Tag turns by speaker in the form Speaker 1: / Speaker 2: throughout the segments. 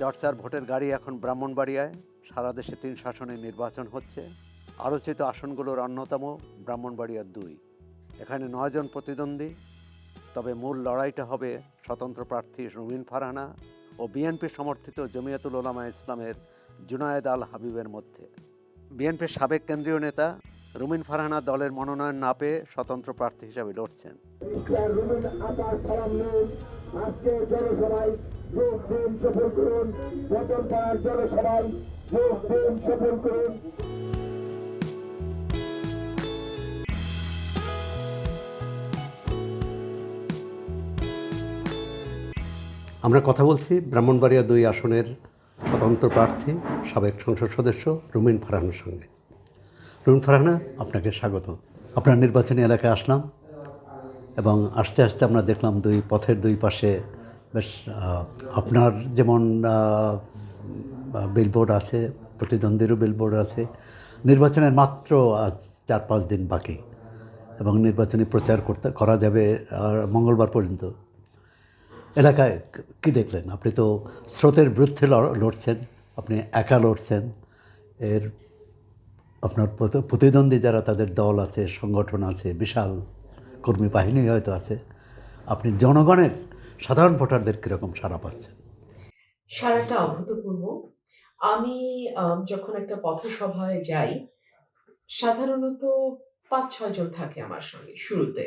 Speaker 1: চর্চার ভোটের গাড়ি এখন ব্রাহ্মণবাড়িয়ায়। সারা দেশে 3 আসনে নির্বাচন হচ্ছে। আলোচিত আসনগুলোর অন্যতম ব্রাহ্মণবাড়িয়ার 2। এখানে 9 জন প্রতিদ্বন্দ্বী। তবে মূল লড়াইটা হবে স্বতন্ত্র প্রার্থী রুমিন ফারহানা ও বিএনপি সমর্থিত জমিয়াতুল উলামা ইসলামের জুনায়েদ আল হাবিবের মধ্যে। বিএনপির সাবেক কেন্দ্রীয় নেতা রুমিন ফারহানা দলের মনোনয়ন না পেয়ে স্বতন্ত্র প্রার্থী হিসেবে লড়ছেন। আমরা কথা বলছি ব্রাহ্মণবাড়িয়া 2 আসনের স্বতন্ত্র প্রার্থী সাবেক সংসদ সদস্য রুমিন ফারহানার সঙ্গে। রুমিন ফারহানা, আপনাকে স্বাগত। আপনার নির্বাচনী এলাকায় আসলাম এবং আস্তে আস্তে আমরা দেখলাম পথের দুই পাশে বেশ আপনার যেমন বিলবোর্ড আছে, প্রতিদ্বন্দ্বীরও বিলবোর্ড আছে। নির্বাচনের মাত্র আজ 4-5 দিন বাকি এবং নির্বাচনী প্রচার করা যাবে মঙ্গলবার পর্যন্ত। এলাকায় কী দেখলেন? আপনি তো স্রোতের বিরুদ্ধে লড়ছেন, আপনি একা লড়ছেন। আপনার প্রতিদ্বন্দ্বী যারা, তাদের দল আছে, সংগঠন আছে, বিশাল কর্মী বাহিনী হয়তো আছে। আপনি জনগণের, সাধারণ ভোটারদের কীরকম সাড়া পাচ্ছেন?
Speaker 2: সারাটা অভূতপূর্ব। আমি যখন একটা পথসভায় যাই, সাধারণত ৫-৬ জন থাকে আমার সঙ্গে শুরুতে।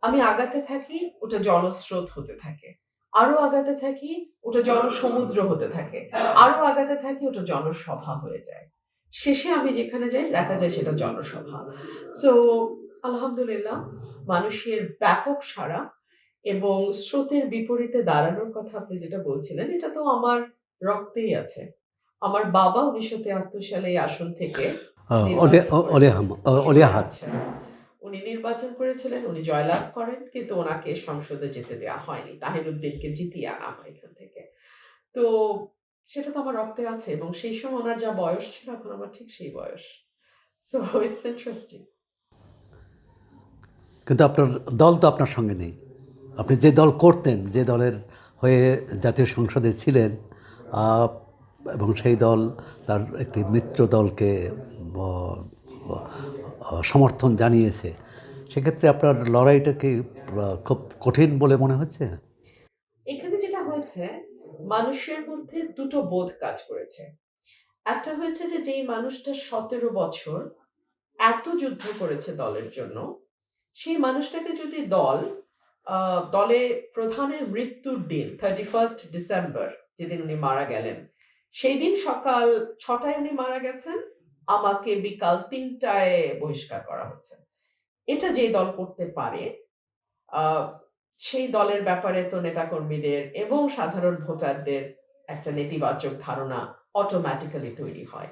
Speaker 2: আমি আগাতে থাকি, ওটা জনস্রোত হতে থাকে। আরো আগাতে থাকি, ওটা জনসমুদ্র হতে থাকে। আরো আগাতে থাকি, ওটা জনসভা হয়ে যায়। শেষে আমি যেখানে যাই দেখা যায় সেটা জনসভা। সো আলহামদুলিল্লাহ, মানুষের ব্যাপক সাড়া এবং স্রোতের বিপরীতে দাঁড়ানোর কথা আপনি যেটা বলছিলেন, এটা তো আমার রক্তেই আছে। আমার বাবা ১৯৭৩ সালে এই আসন থেকে
Speaker 1: অলিয়াহাদ।
Speaker 2: উনি নির্বাচন করেছিলেন, উনি জয়লাভ করেন, কিন্তু ওনাকে সংসদে যেতে দেওয়া হয়নি। তাহিরউদ্দিনকে জিতিয়ে আনা হয় এখান থেকে। তো সেটা তো আমার রক্তে আছে এবং সেই সময় ওনার যা বয়স ছিল, এখন আমার ঠিক সেই বয়স। So it's interesting.
Speaker 1: কিন্তু আপনার দল তো আপনার সঙ্গে নেই। আপনি যে দল করতেন, যে দলের হয়ে জাতীয় সংসদে ছিলেন, এবং সেই দল তার একটি মিত্র দলকে সমর্থন জানিয়েছে, সেক্ষেত্রে আপনার লড়াইটা কি খুব কঠিন বলে মনে হচ্ছে?
Speaker 2: এখানে যেটা হয়েছে, মানুষের মধ্যে দুটো বোধ কাজ করেছে। একটা হয়েছে যে যেই মানুষটা ১৭ বছর এত যুদ্ধ করেছে দলের জন্য, সেই মানুষটাকে যদি দলের প্রধানের মৃত্যুর দিন 31st ডিসেম্বর, যেদিন উনি মারা গেলেন, সেই দিন সকাল ৬টায় উনি মারা গেছেন, আমাকে বিকাল ৩টায় বহিষ্কার করা হচ্ছে। এটা যে দল করতে পারে, আ সেই দলের ব্যাপারে তো নেতাকর্মীদের এবং সাধারণ ভোটারদের একটা নেতিবাচক ধারণা অটোমেটিক্যালি তৈরি হয়।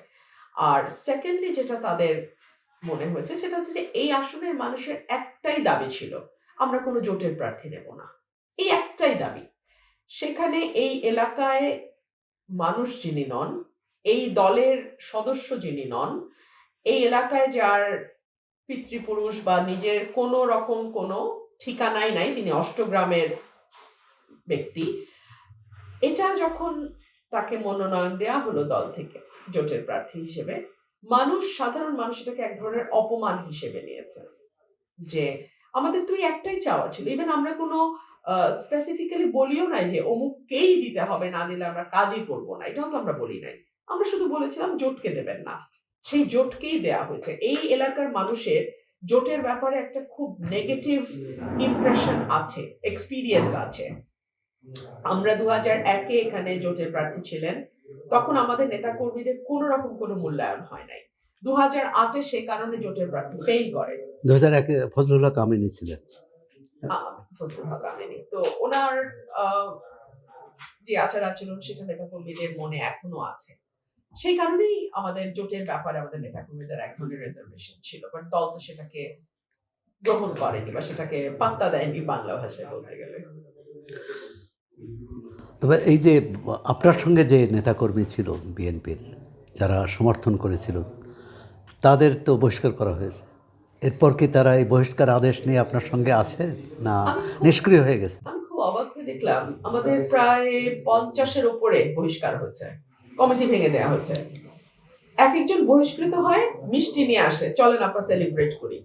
Speaker 2: আর সেকেন্ডলি যেটা তাদের মনে হয়েছে সেটা হচ্ছে যে এই আসনের মানুষের একটাই দাবি ছিল, আমরা কোনো জোটের প্রার্থী নেব না। এই একটাই দাবি। সেখানে এই এলাকায় মানুষ যিনি নন, এই দলের সদস্য যিনি নন, এই এলাকায় যার পিতৃপুরুষ বা নিজের কোনো রকম কোনো ঠিকানাই নাই, তিনি অষ্টগ্রামের ব্যক্তি। এটা যখন তাকে মনোনয়ন দেয়া হলো দল থেকে জোটের প্রার্থী হিসেবে, সাধারণ মানুষ এটাকে এক ধরনের অপমান হিসেবে নিয়েছে। যে আমাদের তো এই একটাই চাওয়া ছিল। ইভেন আমরা কোনো স্পেসিফিক্যালি বলিও নাই যে অমুককেই দিতে হবে, না দিলে আমরা কাজই করব না। এটাও তো আমরা বলি নাই। আমরা শুধু বলেছিলাম জোটকে দেবেন না। সেই জোটকেই দেয়া হয়েছে। এই এলাকার মানুষের জোটের ব্যাপারে একটা খুব নেগেটিভ ইমপ্রেশন আছে, এক্সপেরিয়েন্স আছে। আমরা ২০০১ এ এখানে জোটের প্রার্থী ছিলেন। তখন আমাদের নেতাকর্মীদের কোন রকম কোনো মূল্যায়ন হয় নাই। ২০০৮ এ সে কারণে জোটের প্রার্থী ফেইল করে।
Speaker 1: 2001 এ ফজলুল হক আমিনী ছিলেন।
Speaker 2: আ ফজলুল হক আমিনী। তো উনার আ যে আচার-আচরণ সেটা নেতাকর্মীদের মনে এখনো আছে। সেই কারণেই আমাদের জোটের ব্যাপারে আমাদের নেতাকর্মীদের এক ধরনের রিজার্ভেশন ছিল। বাট দল তো সেটাকে গ্রহণ করেনি বা সেটাকে পাত্তা দেয়নি, বাংলা ভাষায় বলতে গেলে।
Speaker 1: তবে এই যে আপনার সঙ্গে যে নেতাকর্মী ছিল বিএনপির, যারা সমর্থন করেছিল, তাদের তো বহিষ্কার করা হয়েছে। এরপর কি তারা এই বহিষ্কার আদেশ নিয়ে আপনার সঙ্গে আছে, না
Speaker 2: আমি খুব
Speaker 1: নিষ্ক্রিয় হয়ে গেছে?
Speaker 2: আমি খুব অবাক হয়ে দেখলাম আমাদের প্রায় 50-এর উপরে বহিষ্কার হয়েছে, কমিটি ভেঙে দেওয়া হয়েছে। এক একজন বহিষ্কৃত হয়, মিষ্টি নিয়ে আসে, চলেন আমরা সেলিব্রেট করি।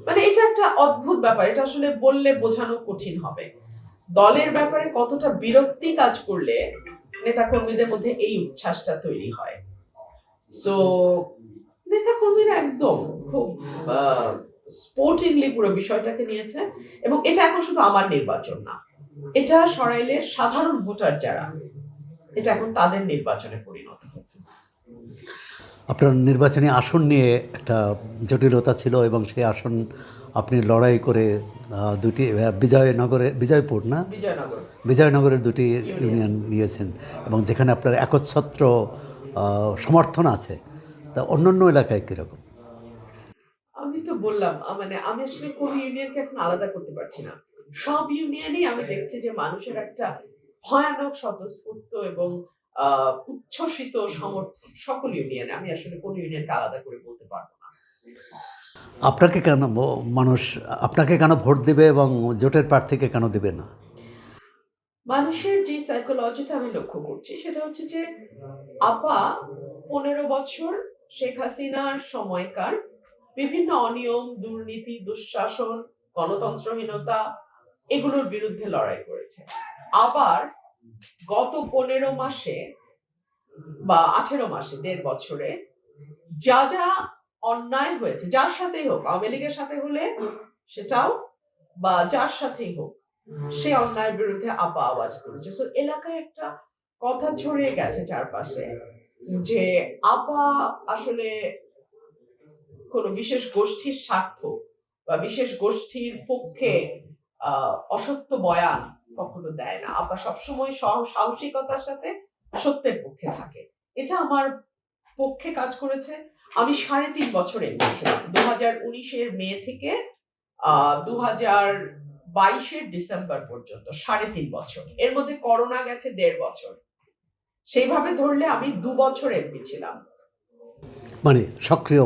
Speaker 2: মানে এটা একটা অদ্ভুত ব্যাপার, এটা আসলে বললে বোঝানো কঠিন হবে। দলের ব্যাপারে কতটা বিরক্তি কাজ করলে নেতাকর্মীদের মধ্যে এই উচ্ছ্বাসটা তৈরি হয়। সো নেতাকর্মীরা একদম খুব স্পোর্টিংলি পুরো বিষয়টাকে নিয়েছে, এবং এটা এখন শুধু আমার নির্বাচন না, এটা সরাইলের সাধারণ ভোটার যারা, এটা এখন তাদের নির্বাচনে পরিণত হয়েছে।
Speaker 1: আপনার নির্বাচনী আসন নিয়ে একটা জটিলতা ছিল এবং সেই আসন আপনি লড়াই করে দুটি বিজয়পুর না
Speaker 2: বিজয়নগর
Speaker 1: বিজয়নগরের দুটি ইউনিয়ন নিয়েছেন, এবং যেখানে আপনার একচ্ছত্র সমর্থন আছে, তা অন্যান্য এলাকায় কীরকম?
Speaker 2: আমি তো বললাম, মানে আমি আসলে কোন ইউনিয়নকে এখন আলাদা করতে পারছি না। সব ইউনিয়নেই আমি দেখছি যে মানুষের একটা ভয়ানক স্বতঃস্ফূর্ত এবং উচ্ছ্বসিত সমর্থন সকল ইউনিয়নে। আমি আসলে কোন ইউনিয়নকে আলাদা করে বলতে পারব না।
Speaker 1: আপনাকে কেন মানুষ আপনাকে কেন ভোট দেবে এবং জোটের প্রার্থীকে কেন দেবে না?
Speaker 2: মানুষের যে সাইকোলজিটা আমি লক্ষ্য করছি সেটা হচ্ছে যে আপা 15 বছর শেখ হাসিনার সময়কার বিভিন্ন অনিয়ম, দুর্নীতি, দুঃশাসন, গণতন্ত্রহীনতা এগুলোর বিরুদ্ধে লড়াই করেছে। আবার গত 15 মাসে বা 18 মাসে 1.5 বছরে যা যা অন্যায় হয়েছে, যার সাথেই হোক, আওয়ামী লীগের সাথে হলে সেটাও, বা যার সাথেই হোক, সে অন্যায়ের বিরুদ্ধে আপা আওয়াজ তুলেছে। সো এলাকায় একটা কথা ছড়িয়ে গেছে চারপাশে যে আপা আসলে কোনো বিশেষ গোষ্ঠীর স্বার্থ বা বিশেষ গোষ্ঠীর পক্ষে অসত্য বয়ান কখনো দেয় না। আপা সবসময় সাহসিকতার সাথে সত্যের পক্ষে থাকে। এটা আমার পক্ষে কাজ করেছে। আমি 3.5 বছর এমপি ছিলাম, 2019-এর মে থেকে 2022-এর ডিসেম্বর পর্যন্ত 3.5 বছর। এর মধ্যে করোনা গেছে 1.5 বছর। সেইভাবে ধরলে আমি 2 বছর এমপি ছিলাম।
Speaker 1: মানে সক্রিয়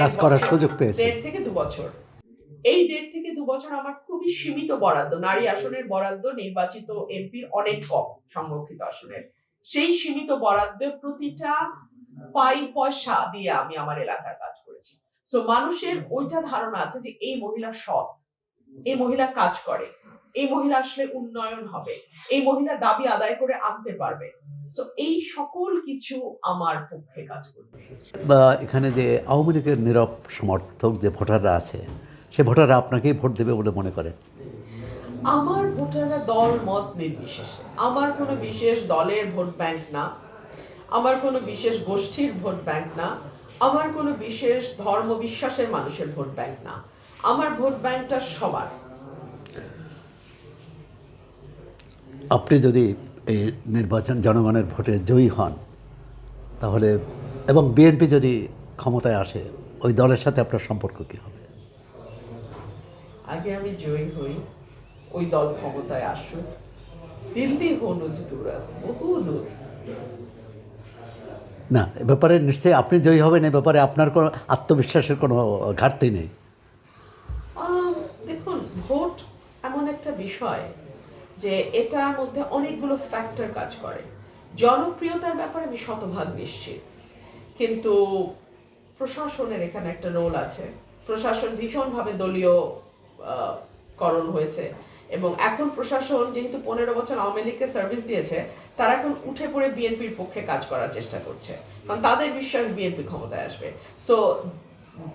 Speaker 1: কাজ করার সুযোগ পেয়েছে।
Speaker 2: 1.5 থেকে 2 বছর। এই 1.5 থেকে 2 বছর আমার খুবই সীমিত বরাদ্দ, নারী আসনের বরাদ্দ নির্বাচিত এমপির অনেক কম সংরক্ষিত আসনের। সেই সীমিত বরাদ্দে প্রতিটা পয়সা দিয়ে আমি আমার এলাকার কাজ করেছি। সো মানুষের ওইটা ধারণা আছে যে এই মহিলা সৎ, এই মহিলা কাজ করে, এই মহিলা আসলে উন্নয়ন হবে, এই মহিলা দাবি আদায় করে আনতে পারবে। সো এই সকল কিছু আমার পক্ষে কাজ করছে।
Speaker 1: বা এখানে যে আওয়ামী লীগের নীরব সমর্থক যে ভোটাররা আছে, সে ভোটাররা আপনাকেই ভোট দেবে বলে মনে করেন?
Speaker 2: আমার ভোটাররা দল মত নির্বিশেষে, আমার কোনো বিশেষ দলের ভোট ব্যাংক না, আমার কোনো বিশেষ গোষ্ঠীর ভোট ব্যাংক না, আমার কোনো বিশেষ ধর্ম বিশ্বাসের মানুষের ভোট ব্যাংক না, আমার ভোট ব্যাংকটা সবার।
Speaker 1: আপনি যদি এই নির্বাচন জনগণের ভোটে জয়ী হন তাহলে, এবং বিএনপি যদি ক্ষমতায় আসে, ওই দলের সাথে আপনার সম্পর্ক কী হবে?
Speaker 2: আগে আমি জয়ী হই, ওই দল ক্ষমতায় আসুক। দিল্লি হনুজ দূর আছে, বহু দূর।
Speaker 1: না, এ ব্যাপারে নিশ্চয়ই আপনি জয়ী হবেন, এ ব্যাপারে আপনার কোনো আত্মবিশ্বাসের কোনো ঘাটতি নেই।
Speaker 2: দেখুন, ভোট এমন একটা বিষয় যে এটার মধ্যে অনেকগুলো ফ্যাক্টর কাজ করে। জনপ্রিয়তার ব্যাপারে আমি শতভাগ নিশ্চিত, কিন্তু প্রশাসনের এখানে একটা রোল আছে। প্রশাসন ভীষণভাবে দলীয় করণ হয়েছে, এবং এখন প্রশাসন যেহেতু 15 বছর আওয়ামী লীগকে সার্ভিস দিয়েছে, তারা এখন উঠে পড়ে বিএনপির পক্ষে কাজ করার চেষ্টা করছে, কারণ তাদের বিশ্বাস বিএনপি ক্ষমতায় আসবে। সো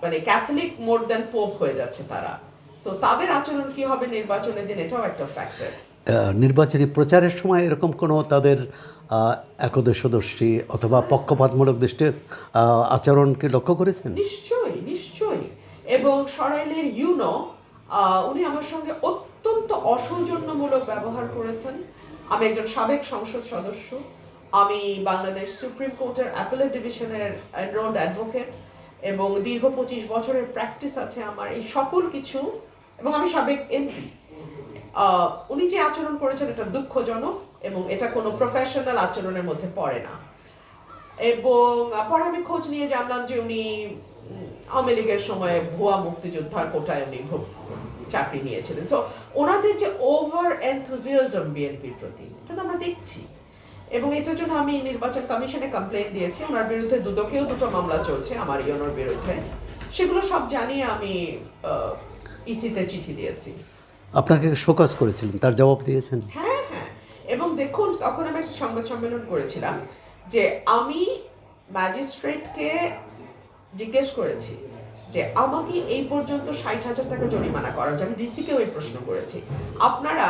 Speaker 2: মানে ক্যাথলিক মোর দ্যান পোপ হয়ে যাচ্ছে তারা। সো তাদের আচরণ কি হবে নির্বাচনের দিন, এটাও একটা ফ্যাক্টর।
Speaker 1: নির্বাচনী প্রচারের সময় এরকম কোনো তাদের একদেশদর্শী অথবা পক্ষপাতমূলক দৃষ্টির আচরণকে লক্ষ্য করেছেন?
Speaker 2: নিশ্চয়ই, নিশ্চয়ই। এবং সরাইলের উনি আমার সঙ্গে অত্যন্ত অসৌজন্যমূলক ব্যবহার করেছেন। আমি একজন সাবেক সংসদ সদস্য, আমি বাংলাদেশ সুপ্রিম কোর্টের অ্যাপেলেট ডিভিশনের এনরোলড অ্যাডভোকেট, এবং দীর্ঘ 25 বছরের প্র্যাকটিস আছে আমার, এই সকল কিছু, এবং আমি সাবেক এমপি। উনি যে আচরণ করেছেন এটা দুঃখজনক, এবং এটা কোনো প্রফেশনাল আচরণের মধ্যে পড়ে না। এবং পরে আমি খোঁজ নিয়ে জানলাম যে উনি আওয়ামী লীগের সময় ভুয়া মুক্তিযোদ্ধার কোটায় উনি চাকরি নিয়েছিলেন। সো ওনাদের যে ওভার এনথুজিয়াজম বিএনপির প্রতি এটা তো আমরা দেখছি, এবং এটার জন্য আমি নির্বাচন কমিশনে কমপ্লেন দিয়েছি। ওনার বিরুদ্ধে দুদকেও দুটো মামলা চলছে আমার ইয়নোর বিরুদ্ধে, সেগুলো সব জানিয়ে আমি ইসিতে চিঠি দিয়েছি।
Speaker 1: আপনাকে শোকজ করেছিলেন, তার জবাব দিয়েছেন?
Speaker 2: হ্যাঁ হ্যাঁ, এবং দেখুন তখন আমি একটা সংবাদ সম্মেলন করেছিলাম যে আমি ম্যাজিস্ট্রেটকে জিজ্ঞেস করেছি যে আমাকে এই পর্যন্ত 60,000 টাকা জরিমানা করা হয়েছে। আমি ডিসিকেও এই প্রশ্ন করেছি, আপনারা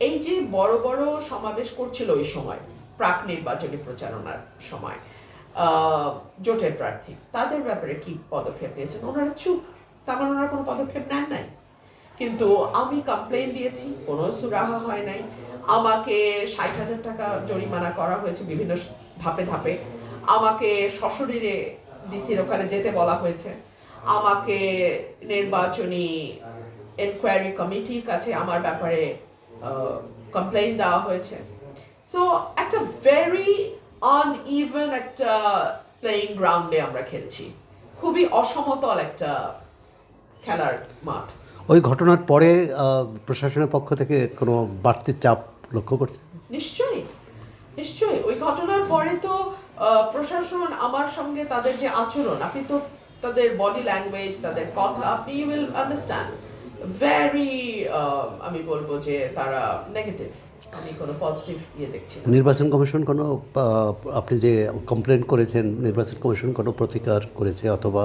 Speaker 2: এই যে বড় বড় সমাবেশ করছিল ওই সময় প্রাক নির্বাচনী প্রচারণার সময় জোটের প্রার্থী, তাদের ব্যাপারে কি পদক্ষেপ নিয়েছেন? ওনারা চুপ, তার মানে ওনারা কোনো পদক্ষেপ নেন নাই। কিন্তু আমি কমপ্লেন দিয়েছি, কোনো সুরাহা হয় নাই। আমাকে 60,000 টাকা জরিমানা করা হয়েছে বিভিন্ন ধাপে ধাপে। আমাকে সশরীরে ডিসির ওখানে যেতে বলা হয়েছে। আমাকে নির্বাচনী এনকোয়ারি কমিটির কাছে আমার ব্যাপারে কমপ্লেইন দেওয়া হয়েছে। সো একটা ভেরি আনইভেন একটা প্লেইং গ্রাউন্ডে আমরা খেলছি, খুবই অসমতল একটা খেলার মাঠ।
Speaker 1: ওই ঘটনার পরে প্রশাসনের পক্ষ থেকে কোনো বাড়তি চাপ লক্ষ্য করছে?
Speaker 2: নিশ্চয়ই নিশ্চয়ই, ওই ঘটনার পরে তো প্রশাসন আমার সঙ্গে তাদের যে আচরণ, আপনি তো তাদের বডি ল্যাঙ্গুয়েজ, তাদের কথা, আপনি উইল আন্ডারস্ট্যান্ড ভেরি, আমি বলবো যে তারা নেগেটিভ, আমি কোনো পজিটিভ দেখছি না।
Speaker 1: নির্বাচন কমিশন কোনো আপনি যে কমপ্লেন করেছেন, নির্বাচন কমিশন কোনো প্রতিকার করেছে অথবা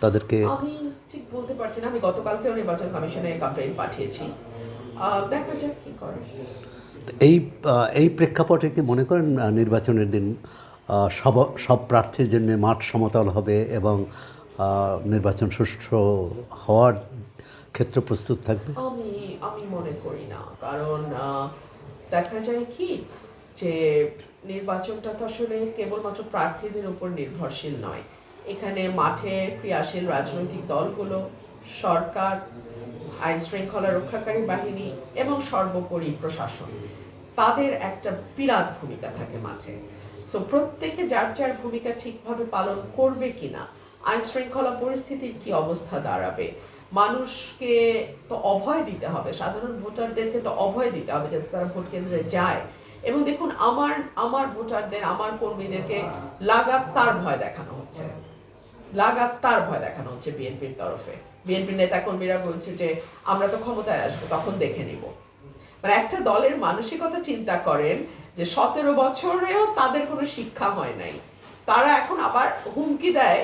Speaker 1: তাদেরকে?
Speaker 2: আমি ঠিক বলতে পারছি না, আমি গতকালকেও নির্বাচন কমিশনে কমপ্লেন পাঠিয়েছি, দেখা যাক কি করে।
Speaker 1: এই প্রেক্ষাপটে কি মনে করেন নির্বাচনের দিন সব প্রার্থীর জন্য মাঠ সমতল হবে এবং নির্বাচন সুষ্ঠু হওয়ার ক্ষেত্রে প্রস্তুত থাকবে?
Speaker 2: আমি মনে করি না, কারণ দেখা যায় কি যে নির্বাচনটা তো আসলে কেবলমাত্র প্রার্থীদের উপর নির্ভরশীল নয়। এখানে মাঠে ক্রিয়াশীল রাজনৈতিক দলগুলো, সরকার, আইন শৃঙ্খলা রক্ষাকারী বাহিনী এবং সর্বোপরি প্রশাসন, তাদের একটা বিরাট ভূমিকা থাকে মাঠে। সো প্রত্যেকে যার যার ভূমিকা ঠিকভাবে পালন করবে কিনা, আইন শৃঙ্খলা পরিস্থিতির কি অবস্থা দাঁড়াবে, মানুষকে তো অভয় দিতে হবে, সাধারণ ভোটারদেরকে তো অভয় দিতে হবে যাতে তারা ভোট কেন্দ্রে যায়। এবং দেখুন আমার ভোটারদের, আমার কর্মীদেরকে লাগাতার ভয় দেখানো হচ্ছে, লাগাতার ভয় দেখানো হচ্ছে বিএনপির তরফে। বিএনপির নেতা কর্মীরা বলছে যে আমরা তো ক্ষমতায় আসবো, তখন দেখে নিব। মানে একটা দলের মানসিকতা চিন্তা করেন যে 17 বছরেও তাদের কোনো শিক্ষা হয় নাই, তারা এখন আবার হুমকি দেয়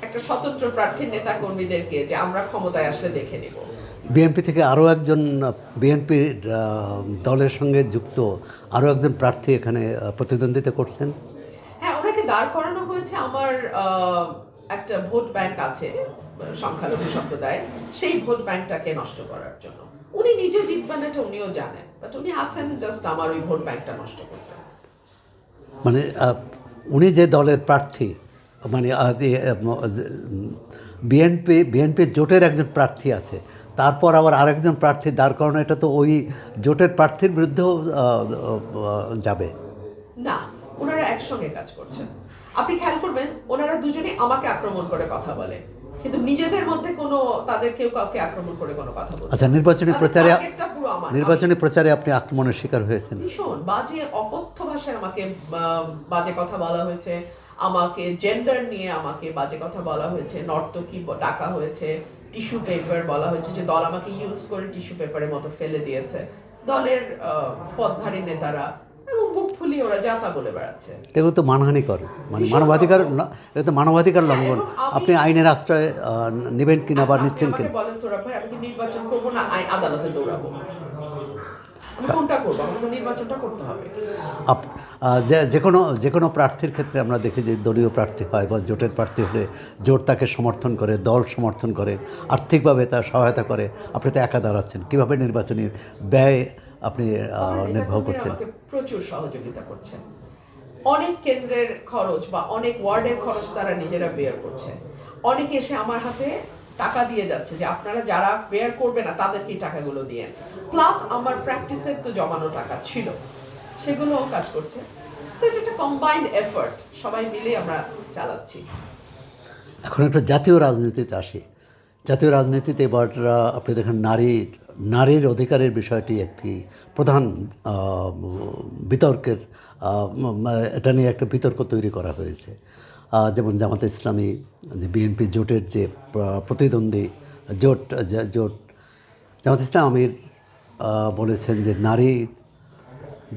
Speaker 2: একটা স্বতন্ত্র প্রার্থীর নেতা কর্মীদেরকে যে আমরা ক্ষমতায় আসলে দেখে নিব।
Speaker 1: বিএনপি থেকে আরও একজন, বিএনপি দলের সঙ্গে যুক্ত আরও একজন প্রার্থী এখানে প্রতিদ্বন্দ্বিতা করছেন।
Speaker 2: হ্যাঁ, ওনাকে দাঁড় করানো হয়েছে আমার একটা ভোট ব্যাংক আছে সংখ্যালঘু সম্প্রদায়ের, সেই ভোট ব্যাংকটাকে নষ্ট করার জন্য। উনি নিজে জিতবেন এটা উনিও জানেন, বাট উনি আছেন জাস্ট আমার ওই ভোট ব্যাংকটা নষ্ট করতে।
Speaker 1: মানে উনি যে দলের প্রার্থী, মানে বিএনপি জোটের একজন প্রার্থী আছে, তারপর আবার আরেকজন প্রার্থী দাঁড় করানো, এটা তো ওই জোটের প্রার্থীর বিরুদ্ধেও যাবে
Speaker 2: না, ওনারা একসঙ্গে কাজ করছেন। আপনি খেয়াল করবেন ওনারা দুজনেই আমাকে আক্রমণ করে কথা বলে, কিন্তু নিজেদের মধ্যে কোনো তাদের কেউ কাউকে আক্রমণ করে কোনো কথা বলে।
Speaker 1: আচ্ছা, নির্বাচনী প্রচারে আপনি আক্রমণের শিকার হয়েছেন?
Speaker 2: ভীষণ বাজে অকথ্য ভাষায় আমাকে বাজে কথা বলা হয়েছে, আমাকে জেন্ডার নিয়ে আমাকে বাজে কথা বলা হয়েছে, নর্তকী ডাকা হয়েছে, টিস্যু পেপার বলা হয়েছে যে দল আমাকে ইউজ করে টিস্যু পেপারের মতো ফেলে দিয়েছে, দলের পদধারী নেতারা, এবং বুক ফুলিয়ে ওরা যা তা বলে বেড়াচ্ছে।
Speaker 1: এগুলো তো মানহানিকর, মানে মানবাধিকার, এটা তো মানবাধিকার লঙ্ঘন। আপনি আইনের আশ্রয় নেবেন কিনা বা নিচ্ছেন কিনা?
Speaker 2: বলেন সৌরভ ভাই, আমি কি নির্বাচন করবো না আদালতে দৌড়াবো? আমি কোনটা করবো? আমাকে তো নির্বাচনটা করতে হবে।
Speaker 1: যে কোনো প্রার্থীর ক্ষেত্রে আমরা দেখি যে দলীয় প্রার্থী হয় বা জোটের প্রার্থী হলে জোট তাকে সমর্থন করে, দল সমর্থন করে, আর্থিকভাবে তার সহায়তা করে। আপনি তো একা দাঁড়াচ্ছেন, কীভাবে নির্বাচনী ব্যয় আপনি নির্বাহ করছেন?
Speaker 2: আমাকে প্রচুর সহযোগিতা করছেন, অনেক কেন্দ্রের খরচ বা অনেক ওয়ার্ডের খরচ তারা নিজেরা বেয়ার করছে। অনেকে এসে আমার হাতে টাকা দিয়ে যাচ্ছে যে আপনারা যারা বেয়ার করবে না তাদেরকে টাকাগুলো দিয়েন, প্লাস আমার প্র্যাকটিসের তো জমানো টাকা ছিল সেগুলোও কাজ করছে। সো এটা একটা কম্বাইন্ড এফোর্ট, সবাই মিলে আমরা চালাচ্ছি।
Speaker 1: এখন একটা জাতীয় রাজনীতিতে আসি। জাতীয় রাজনীতিতে এবার আপনি দেখেন নারীর অধিকারের বিষয়টি একটি প্রধান বিতর্কের এটা নিয়ে একটা বিতর্ক তৈরি করা হয়েছে। যেমন জামাতে ইসলামী, যে বিএনপি জোটের যে প্রতিদ্বন্দ্বী জোট জোট জামাতে ইসলাম আমির বলেছেন যে নারী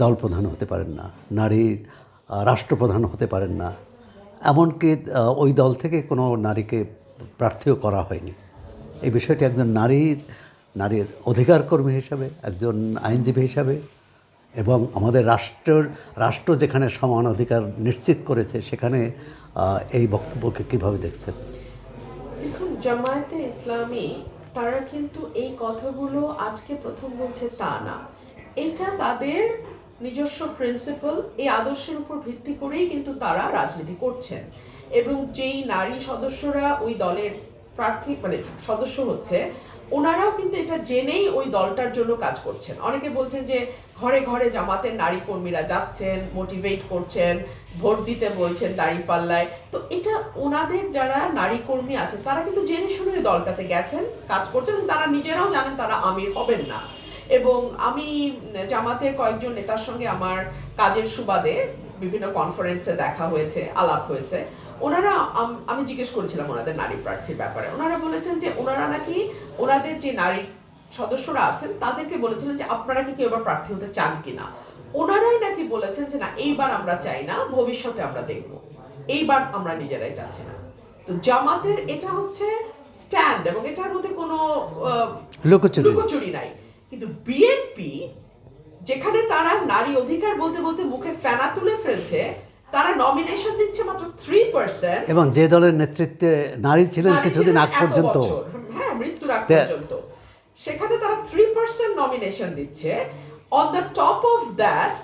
Speaker 1: দল প্রধান হতে পারেন না, নারী রাষ্ট্রপ্রধান হতে পারেন না। এমনকি ওই দল থেকে কোনো নারীকে প্রার্থীও করা হয়নি। এই বিষয়টি একজন নারীর অধিকার কর্মী হিসাবে, একজন আইনজীবী হিসাবে, এবং আমাদের রাষ্ট্র যেখানে সমান অধিকার নিশ্চিত করেছে সেখানে এই বক্তব্যকে কীভাবে দেখছেন?
Speaker 2: দেখুন, জামায়াতে ইসলামী তারা কিন্তু এই কথাগুলো আজকে প্রথম বলছে তা না। এটা তাদের নিজস্ব প্রিন্সিপাল, এই আদর্শের উপর ভিত্তি করেই কিন্তু তারা রাজনীতি করছেন। এবং যেই নারী সদস্যরা ওই দলের প্রার্থী মানে সদস্য হচ্ছে, ওনারাও কিন্তু এটা জেনেই ওই দলটার জন্য কাজ করছেন। অনেকে বলছেন যে ঘরে ঘরে জামাতের নারী কর্মীরা যাচ্ছেন, মোটিভেট করছেন, ভোট দিতে বলছেন দাঁড়িপাল্লায়। তো এটা ওনাদের যারা নারী কর্মী আছে তারা কিন্তু জেনে শুনে ওই দলটাতে গেছেন, কাজ করছেন, এবং তারা নিজেরাও জানেন তারা আমির হবেন না। এবং আমি জামাতের কয়েকজন নেতার সঙ্গে আমার কাজের সুবাদে বিভিন্ন কনফারেন্সে দেখা হয়েছে, আলাপ হয়েছে। ওনারা আমি জিজ্ঞেস করেছিলাম ওনাদের নারী প্রার্থীর ব্যাপারে। ওনারা বলেছেন যে ওনারা নাকি ওনাদের যে নারী সদস্যরা আছেন তাদেরকে বলেছিলেন যে আপনারা কি কেউ এবার প্রার্থী হতে চান কিনা। ওনারাই নাকি বলেছেন যে না, এইবার আমরা চাই না, ভবিষ্যতে আমরা দেখব, এইবার আমরা নিজেরাই চাচ্ছি না। তো জামাতের এটা হচ্ছে স্ট্যান্ড, এবং এটার মধ্যে কোনো লুকোচুরি নাই। কিন্তু বিএনপি, যেখানে তারা নারী অধিকার বলতে বলতে মুখে ফেনা তুলে ফেলছে, তারা নমিনেশন দিচ্ছে মাত্র 3%,
Speaker 1: এবং যে দলের নেতৃত্বে নারী ছিলেন কিছুদিন আগ পর্যন্ত,
Speaker 2: হ্যাঁ, মৃত্যুর আগ পর্যন্ত, সেখানে তারা 3% নমিনেশন দিচ্ছে। On the top of that,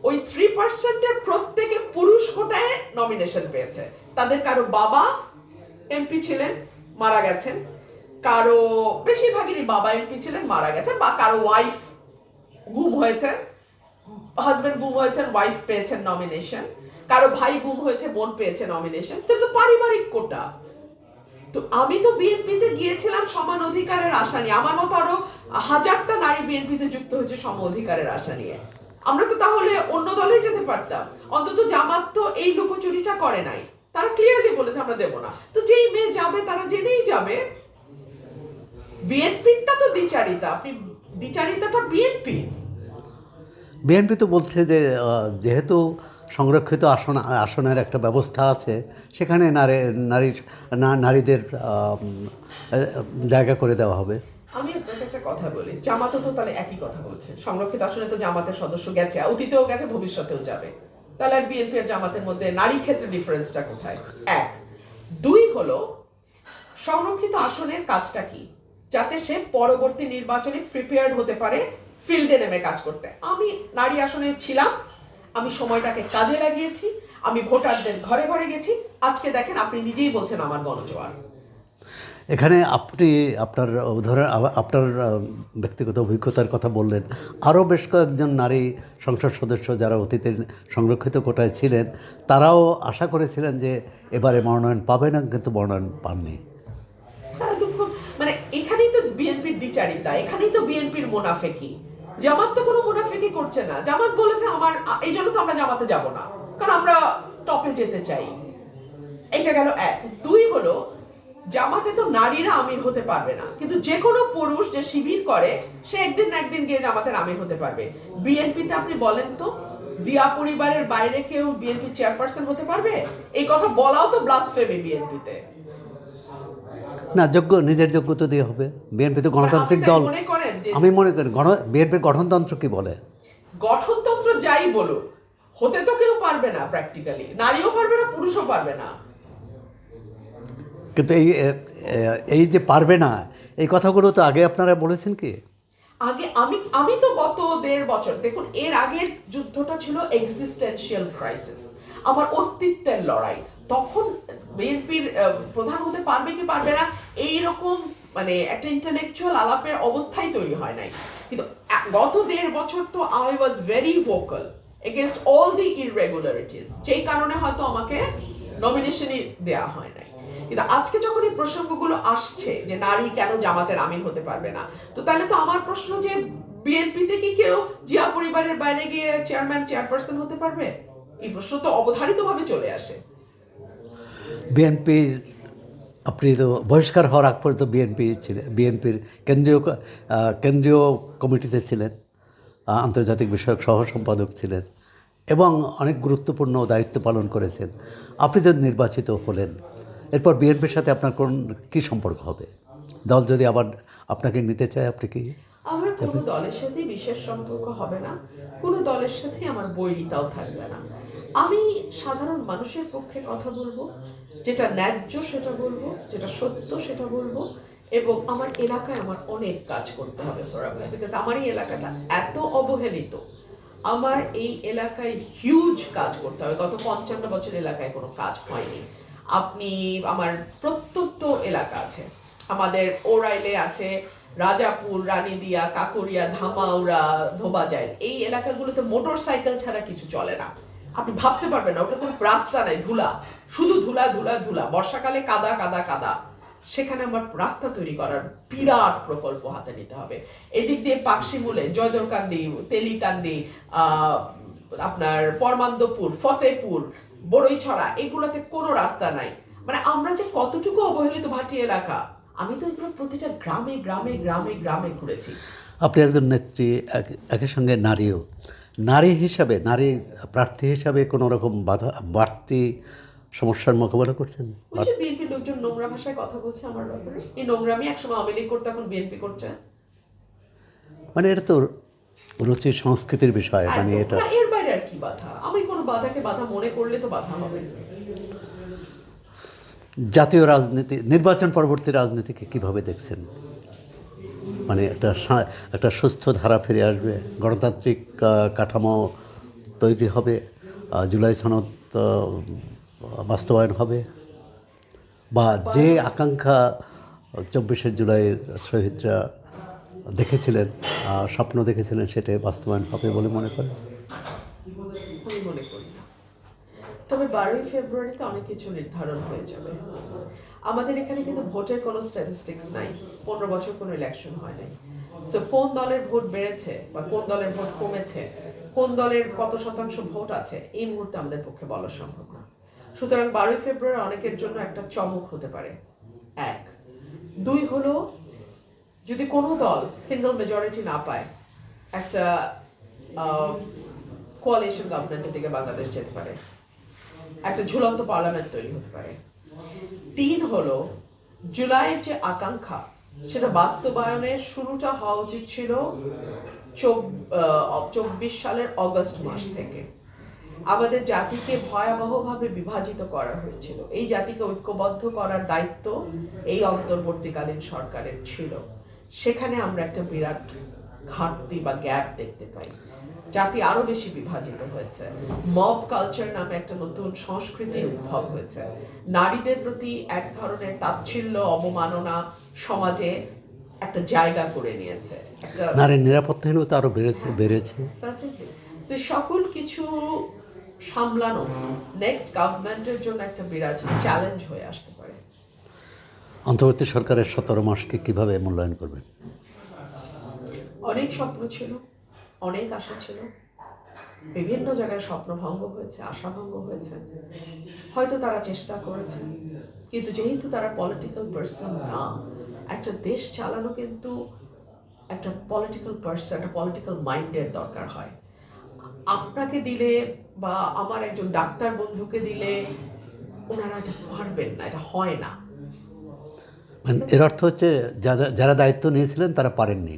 Speaker 2: ওই 3%-এর প্রত্যেকে পুরুষ কোটায় নমিনেশন পেয়েছে। তাদের কারো বাবা এমপি ছিলেন, মারা গেছেন, কারো বেশিরভাগেরই বাবা এমপি ছিলেন, মারা গেছেন, বা কারো ওয়াইফ গুম হয়েছেন, হাজবেন্ড গুম হয়েছেন, ওয়াইফ পেয়েছেন নমিনেশন, কারো ভাই গুম হয়েছে, বোন পেয়েছে নমিনেশন। তো পারিবারিক কোটা। তো আমি তো বিএনপিতে গিয়েছিলাম সমান অধিকারের আশা নিয়ে, আমার মতো আরো হাজারটা নারী বিএনপিতে যুক্ত হয়েছে সম অধিকারের আশা নিয়ে। আমরা তো তাহলে অন্য দলেই যেতে পারতাম। অন্তত জামাত তো এই লুকোচুরিটা করে নাই, তারা ক্লিয়ারলি বলেছে আমরা দেব না। তো যেই মেয়ে যাবে তারা জেনেই যাবে। বিএনপিটা তো দ্বিচারিতা, আপনি দ্বিচারিতাটা
Speaker 1: বিএনপি তো বলছে যে যেহেতু সংরক্ষিত আসনের একটা ব্যবস্থা আছে, সেখানে নারীদের জায়গা করে দেওয়া হবে।
Speaker 2: আমি আপনাকে একটা কথা বলি, জামাতও তো তাহলে একই কথা বলছে। সংরক্ষিত আসনে তো জামাতের সদস্য গেছে, অতীতেও গেছে, ভবিষ্যতেও যাবে। তাহলে আর বিএনপি আর জামাতের মধ্যে নারী ক্ষেত্রে ডিফারেন্সটা কোথায়? এক। দুই হলো, সংরক্ষিত আসনের কাজটা কি? যাতে সে পরবর্তী নির্বাচনে প্রিপেয়ার্ড হতে পারে ফিল্ডে নেমে কাজ করতে। আমি নারী আসনে ছিলাম, আমি সময়টাকে কাজে লাগিয়েছি, আমি ভোটারদের ঘরে ঘরে গেছি। আজকে দেখেন, আপনি নিজেই বলছেন আমার গণজোয়ার।
Speaker 1: এখানে আপনি আপনার ব্যক্তিগত অভিজ্ঞতার কথা বললেন। আরও বেশ কয়েকজন নারী সংসদ সদস্য যারা অতীতে সংরক্ষিত কোটায় ছিলেন, তারাও আশা করেছিলেন যে এবারে মনোনয়ন পাবে না, কিন্তু মনোনয়ন পাননি।
Speaker 2: হ্যাঁ, দুঃখ। মানে এখানেই তো বিএনপির দ্বিচারিতা, এখানেই তো বিএনপির মুনাফেকি। জামাত তো কোনো মুনাফেকি করছে না। জামাত বলেছে এই জন্য তো আমরা জামাতে যাব না, কারণ আমরা টপে যেতে চাই। এটা গেল এক। দুই হলো, জামাতে তো নারীরা আমির হতে পারবে না, কিন্তু যে কোনো পুরুষ যে শিবির করে সে একদিন না একদিন গিয়ে জামাতের আমির হতে পারবে। বিএনপিতে আপনি বলেন তো, জিয়া পরিবারের বাইরে কেউ বিএনপি চেয়ারপারসন হতে পারবে? এই কথা বলাও তো ব্লাসফেমি বিএনপিতে।
Speaker 1: না, নিজের যোগ্যতা দিয়ে হবে। বিএনপি তো গণতান্ত্রিক দল। আমি মনে করি বিএনপির গঠনতন্ত্র কি বলে?
Speaker 2: গঠনতন্ত্র যাই বলুক, হতে তো কেউ পারবে না প্র্যাকটিক্যালি, নারীও পারবে না, পুরুষও পারবে না।
Speaker 1: কিন্তু এই যে পারবে না, এই কথাগুলো তো আগে আপনারা বলেছেন কি?
Speaker 2: আগে আমি তো গত 1.5 বছর, দেখুন, এর আগের যুদ্ধটা ছিল এক্সিস্টেন্সিয়াল ক্রাইসিস, আমার অস্তিত্বের লড়াই। তখন বিএনপির প্রধান হতে পারবে কি পারবে না এইরকম মানে একটা ইন্টেলেকচুয়াল আলাপের অবস্থাই তৈরি হয় নাই। কিন্তু গত 1.5 বছর তো I was very vocal against all the irregularities, যেই কারণে হয়তো আমাকে নমিনেশনই দেওয়া হয় নাই। কিন্তু আজকে যখন এই প্রসঙ্গগুলো আসছে যে নারী কেন জামাতের আমির হতে পারবে না, তো তাহলে তো আমার প্রশ্ন যে বিএনপিতে কি কেউ জিয়া পরিবারের বাইরে গিয়ে চেয়ারম্যান চেয়ারপারসন হতে পারবে? এই প্রশ্ন তো অবধারিতভাবে চলে আসে।
Speaker 1: বিএনপির আপনি তো বহিষ্কার হওয়ার আগ পর্যন্ত বিএনপির কেন্দ্রীয় কমিটিতে ছিলেন, আন্তর্জাতিক বিষয়ক সহ সম্পাদক ছিলেন এবং অনেক গুরুত্বপূর্ণ দায়িত্ব পালন করেছেন। আপনি যদি নির্বাচিত হলেন, এরপর বিএনপির সাথে আপনার কী সম্পর্ক হবে? দল যদি আবার আপনাকে নিতে চায়, আপনি কি?
Speaker 2: আমার কোনো দলের সাথে বিশেষ সম্পর্ক হবে না, কোনো দলের সাথে আমার বৈরিতাও থাকবে না। আমি সাধারণ মানুষের পক্ষে কথা বলবো, যেটা ন্যায্য সেটা বলবো, যেটা সত্য সেটা বলবো, এবং আমার এলাকায় আমার অনেক কাজ করতে হবে সোহরাব ভাই, বিকজ আমার এই এলাকাটা এত অবহেলিত। আমার এই এলাকায় হিউজ কাজ করতে হবে। গত 55 বছর এলাকায় কোনো কাজ হয়নি। আপনি আমার প্রত্যন্ত এলাকা আছে, আমাদের ওরাইলে আছে, রাজাপুর, রানীদিয়া, কাকরিয়া, ধামাউড়া, ধোবাজাইল, এই এলাকাগুলোতে মোটর সাইকেল ছাড়া কিছু চলে না। আপনি ভাবতে পারবেন না, ওটা কোনো রাস্তা নাই, ধুলা, শুধু ধুলা ধুলা ধুলা, বর্ষাকালে কাদা কাদা কাদা। সেখানে আমার রাস্তা তৈরি করার বিরাট প্রকল্প হাতে নিতে হবে। এদিক দিয়ে পাকশিমুলে, জয়দরকান্দি, তেলিকান্দি, আপনার পরমান্দপুর, ফতেপুর, বড়ইছড়া, এগুলোতে কোনো রাস্তা নাই। মানে আমরা যে কতটুকু অবহেলিত ভাটি এলাকা, আমি তো এগুলো প্রতিটা গ্রামে গ্রামে গ্রামে গ্রামে ঘুরেছি।
Speaker 1: আপনি একজন নেত্রী, একই সঙ্গে নারীও। নারী হিসাবে, নারী প্রার্থী হিসাবে কোনো রকম বাড়তি সমস্যার মোকাবেলা করছেন?
Speaker 2: ওই যে বিএনপি লোকজন নোংরা ভাষায় কথা বলছে আমার ব্যাপারে, এই নোংরামি একসময় আওয়ামী লীগ করতে, এখন বিএনপি করছে।
Speaker 1: মানে এটা তো রুচি সংস্কৃতির বিষয়, মানে এটা
Speaker 2: এর বাইরে আর কি বাধা? আমি কোনো বাধাকে বাধা মনে করলে তো বাধা হবে।
Speaker 1: জাতীয় রাজনীতি, নির্বাচন পরবর্তী রাজনীতিকে কিভাবে দেখছেন? মানে একটা সুস্থ ধারা ফিরে আসবে, গণতান্ত্রিক কাঠামো তৈরি হবে, জুলাই সনদ বাস্তবায়ন হবে, বা যে আকাঙ্ক্ষা 24শে জুলাইয়ের শহীদরা দেখেছিলেন, স্বপ্ন দেখেছিলেন, সেটাই বাস্তবায়ন হবে বলে মনে করেন?
Speaker 2: আমি মনে করি না। তবে 12ই ফেব্রুয়ারিতে অনেক কিছু নির্ধারণ হয়ে যাবে। আমাদের এখানে কিন্তু ভোটের কোনো স্ট্যাটিস্টিক্স নাই, 15 বছর কোনো ইলেকশন হয় নাই। সো কোন দলের ভোট বেড়েছে বা কোন দলের ভোট কমেছে, কোন দলের কত শতাংশ ভোট আছে, এই মুহূর্তে আমাদের পক্ষে বলা সম্ভব না। সুতরাং 12ই ফেব্রুয়ারি অনেকের জন্য একটা চমক হতে পারে, 1। 2 হলো, যদি কোনো দল সিঙ্গল মেজরিটি না পায়, একটা কোয়ালিশন গভর্নমেন্টের দিকে বাংলাদেশ যেতে পারে, একটা ঝুলন্ত পার্লামেন্ট তৈরি হতে পারে। 3 হলো, জুলাইয়ের যে আকাঙ্ক্ষা, সেটা বাস্তবায়নের শুরুটা হওয়া উচিত ছিল 24 সালের অগস্ট মাস থেকে। আমাদের জাতিকে ভয়াবহভাবে বিভাজিত করা হয়েছিল, এই জাতিকে ঐক্যবদ্ধ করার দায়িত্ব এই অন্তর্বর্তীকালীন সরকারের ছিল। সেখানে আমরা একটা বিরাট ঘাটতি বা গ্যাপ দেখতে পাই। জাতি আরো বেশি বিভাজিত হয়েছে, মব কালচার নামে একটা নতুন সংস্কৃতির উদ্ভব হয়েছে, নারীদের প্রতি এক ধরনের তাচ্ছিল্য, অবমাননা সমাজে একটা জায়গা করে নিয়েছে।
Speaker 1: নারীর নিরাপত্তাহীনতা আরও বেড়েছে।
Speaker 2: সকল কিছু সামলানো নেক্সট গভর্নমেন্টের জন্য একটা বিরাট চ্যালেঞ্জ হয়ে আসতে পারে।
Speaker 1: অন্তর্বর্তী সরকারের 17 মাসকে কিভাবে মূল্যায়ন করবেন?
Speaker 2: অনেক স্বপ্ন ছিল, অনেক আশা ছিল, বিভিন্ন জায়গায় স্বপ্ন ভঙ্গ হয়েছে, আশা ভঙ্গ হয়েছে। হয়তো তারা চেষ্টা করেছে, কিন্তু যেহেতু তারা পলিটিক্যাল পার্সন না, একটা দেশ চালানো কিন্তু একটা পলিটিক্যাল পার্সন, একটা পলিটিক্যাল মাইন্ডের দরকার হয়। আপনাকে দিলে বা আমার একজন ডাক্তার বন্ধুকে দিলে ওনারা এটা পারবেন না, এটা হয় না।
Speaker 1: এর অর্থ হচ্ছে যারা দায়িত্ব নিয়েছিলেন তারা পারেননি,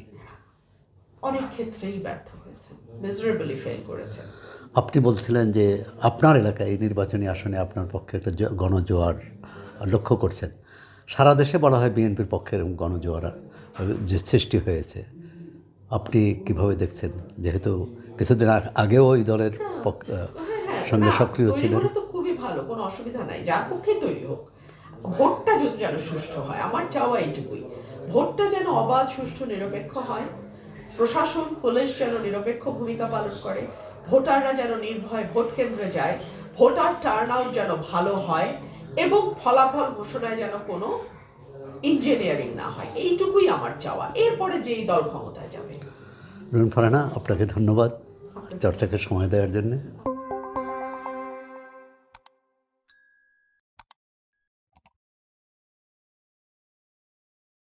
Speaker 2: অনেক ক্ষেত্রেই ব্যর্থ হয়েছে, মিজারেবলি ফেল করেছে।
Speaker 1: আপনি বলছিলেন যে আপনার এলাকায় এই নির্বাচনী আসনে আপনার পক্ষে একটা গণজোয়ার লক্ষ্য করছেন। সারা দেশে বলা হয় বিএনপির পক্ষে এরকম গণজোয়ার যে সৃষ্টি হয়েছে, আপনি কিভাবে দেখছেন? যেহেতু কিছুদিন আগেও ওই দলের সঙ্গে সক্রিয় ছিলেন।
Speaker 2: তো খুবই ভালো, কোনো অসুবিধা নাই, যার পক্ষে তৈরি হোক। ভোটটা যদি যেন সুষ্ঠু হয়, আমার চাওয়া এইটুকুই, ভোটটা যেন অবাধ, সুষ্ঠু, নিরপেক্ষ হয়, প্রশাসন পুলিশ যেন নিরপেক্ষ ভূমিকা পালন করে, ভোটাররা যেন নির্ভয় ভোট কেন্দ্রে যায়, ভোটার টার্ন আউট যেন ভালো হয় এবং ফলাফল ঘোষণায় যেন কোনো ইঞ্জিনিয়ারিং না হয়, এইটুকুই আমার চাওয়া। এরপরে যেই দল ক্ষমতায় যাবে।
Speaker 1: রুমিন ফারহানা, আপনাকে ধন্যবাদ চর্চাকে সময় দেওয়ার জন্য।